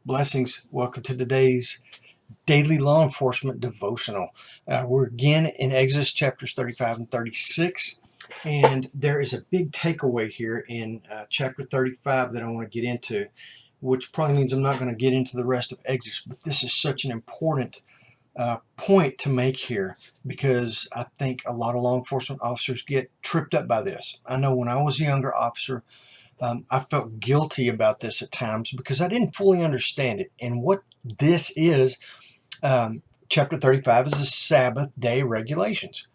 Blessings. Welcome to today's daily law enforcement devotional. We're again in Exodus chapters 35 and 36, and there is a big takeaway here in chapter 35 that I want to get into, which probably means I'm not going to get into the rest of Exodus, but this is such an important point to make here because I think a lot of law enforcement officers get tripped up by this. I know when I was a younger officer, I felt guilty about this at times because I didn't fully understand it. And what this is, chapter 35 is the Sabbath day regulations.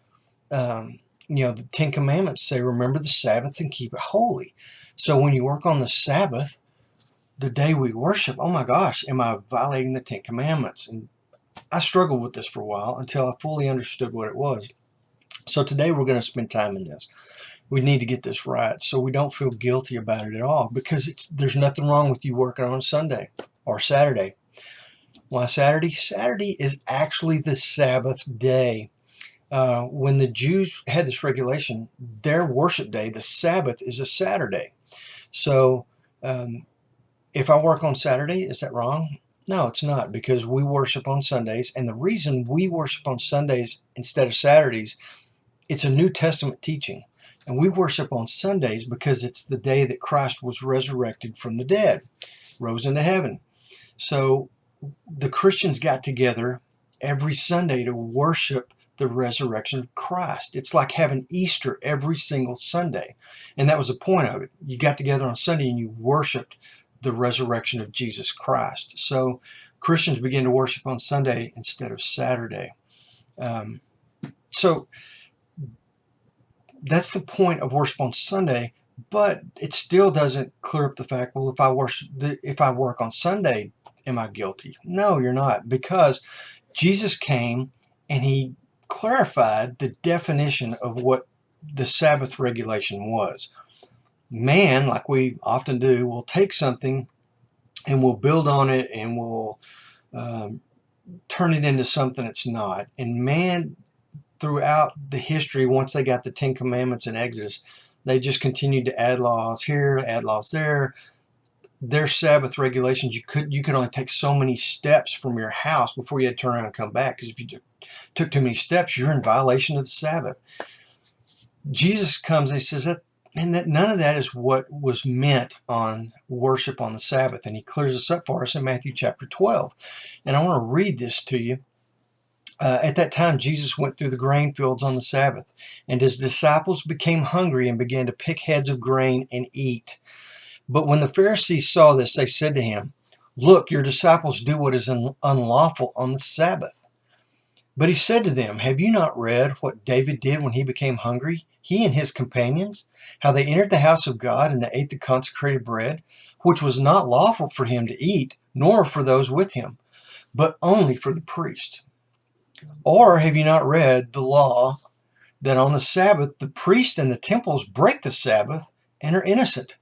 The Ten Commandments say, remember the Sabbath and keep it holy. So when you work on the Sabbath, the day we worship, oh my gosh, am I violating the Ten Commandments? And I struggled with this for a while until I fully understood what it was. So today we're going to spend time in this. We need to get this right so we don't feel guilty about it at all, because there's nothing wrong with you working on Sunday or Saturday. Why Saturday? Saturday is actually the Sabbath day. When the Jews had this regulation, their worship day, the Sabbath, is a Saturday. So if I work on Saturday, is that wrong? No, it's not, because we worship on Sundays. And the reason we worship on Sundays instead of Saturdays, it's a New Testament teaching. And we worship on Sundays because it's the day that Christ was resurrected from the dead, rose into heaven. So the Christians got together every Sunday to worship the resurrection of Christ. It's like having Easter every single Sunday. And that was the point of it. You got together on Sunday and you worshiped the resurrection of Jesus Christ. So Christians begin to worship on Sunday instead of Saturday. So that's the point of worship on Sunday, but it still doesn't clear up the fact, well, if I work on Sunday, am I guilty? No, you're not, because Jesus came and he clarified the definition of what the Sabbath regulation was. Man, like we often do, will take something and we'll build on it and we'll turn it into something it's not. And man, throughout the history, once they got the Ten Commandments in Exodus, they just continued to add laws here, add laws there. Their Sabbath regulations, you could only take so many steps from your house before you had to turn around and come back, because if you took too many steps, you're in violation of the Sabbath. Jesus comes and he says that none of that is what was meant on worship on the Sabbath, and he clears this up for us in Matthew chapter 12. And I want to read this to you. At that time, Jesus went through the grain fields on the Sabbath, and his disciples became hungry and began to pick heads of grain and eat. But when the Pharisees saw this, they said to him, "Look, your disciples do what is unlawful on the Sabbath." But he said to them, "Have you not read what David did when he became hungry, he and his companions, how they entered the house of God and they ate the consecrated bread, which was not lawful for him to eat, nor for those with him, but only for the priest? Or have you not read the law that on the Sabbath the priests and the temples break the Sabbath and are innocent?"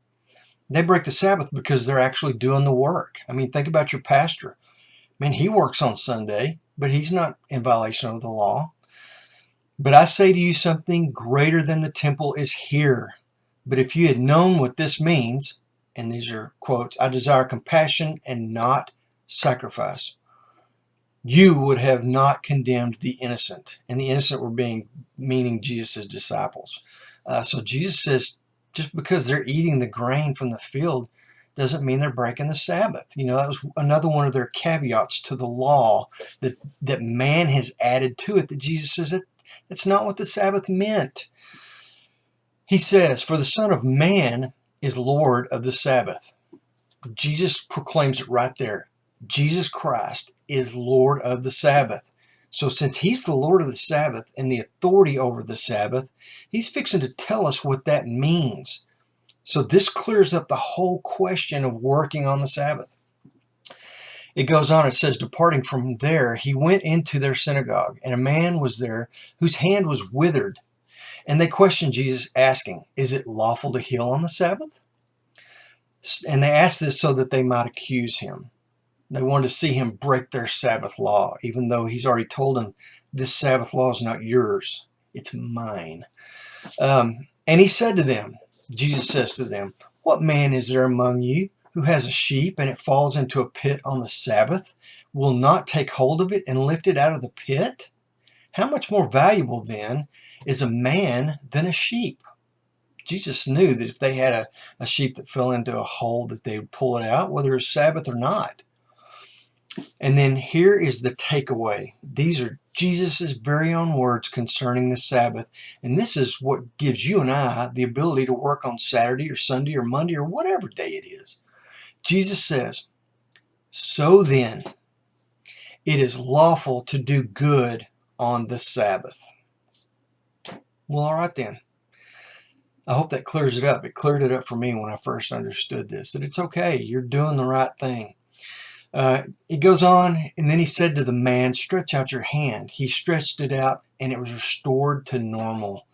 They break the Sabbath because they're actually doing the work. I mean, think about your pastor. Man, he works on Sunday, but he's not in violation of the law. "But I say to you, something greater than the temple is here. But if you had known what this means," and these are quotes, "I desire compassion and not sacrifice, you would have not condemned the innocent." And the innocent were meaning Jesus' disciples. So Jesus says, just because they're eating the grain from the field doesn't mean they're breaking the Sabbath. That was another one of their caveats to the law that man has added to it, that Jesus says that's not what the Sabbath meant. He says, "For the Son of Man is Lord of the Sabbath." Jesus proclaims it right there. Jesus Christ is Lord of the Sabbath. So since he's the Lord of the Sabbath and the authority over the Sabbath, he's fixing to tell us what that means. So this clears up the whole question of working on the Sabbath. It goes on, it says, "Departing from there, he went into their synagogue, and a man was there whose hand was withered. And they questioned Jesus, asking, 'Is it lawful to heal on the Sabbath?' And they asked this so that they might accuse him. They wanted to see him break their Sabbath law, even though he's already told them, this Sabbath law is not yours, it's mine. And he said to them, Jesus says to them, 'What man is there among you who has a sheep and it falls into a pit on the Sabbath will not take hold of it and lift it out of the pit? How much more valuable then is a man than a sheep? Jesus knew that if they had a sheep that fell into a hole, that they would pull it out, whether it's Sabbath or not. And then here is the takeaway. These are Jesus' very own words concerning the Sabbath. And this is what gives you and I the ability to work on Saturday or Sunday or Monday or whatever day it is. Jesus says, "So then, it is lawful to do good on the Sabbath." Well, all right then. I hope that clears it up. It cleared it up for me when I first understood this, that it's okay. You're doing the right thing. It goes on, and then he said to the man, "Stretch out your hand." He stretched it out, and it was restored to normal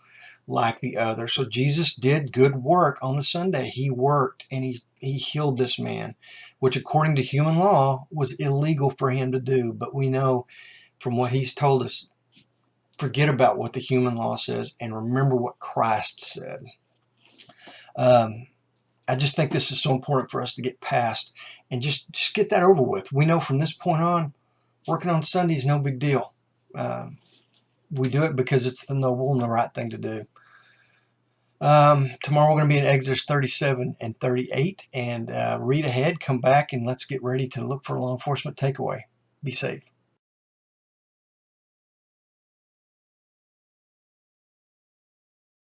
like the other. So Jesus did good work on the Sunday. He worked, and he healed this man, which according to human law was illegal for him to do. But we know from what he's told us, forget about what the human law says and remember what Christ said. I just think this is so important for us to get past and just get that over with. We know from this point on, working on Sunday is no big deal. We do it because it's the noble and the right thing to do. Tomorrow we're going to be in Exodus 37 and 38, and read ahead, come back, and let's get ready to look for a law enforcement takeaway. Be safe.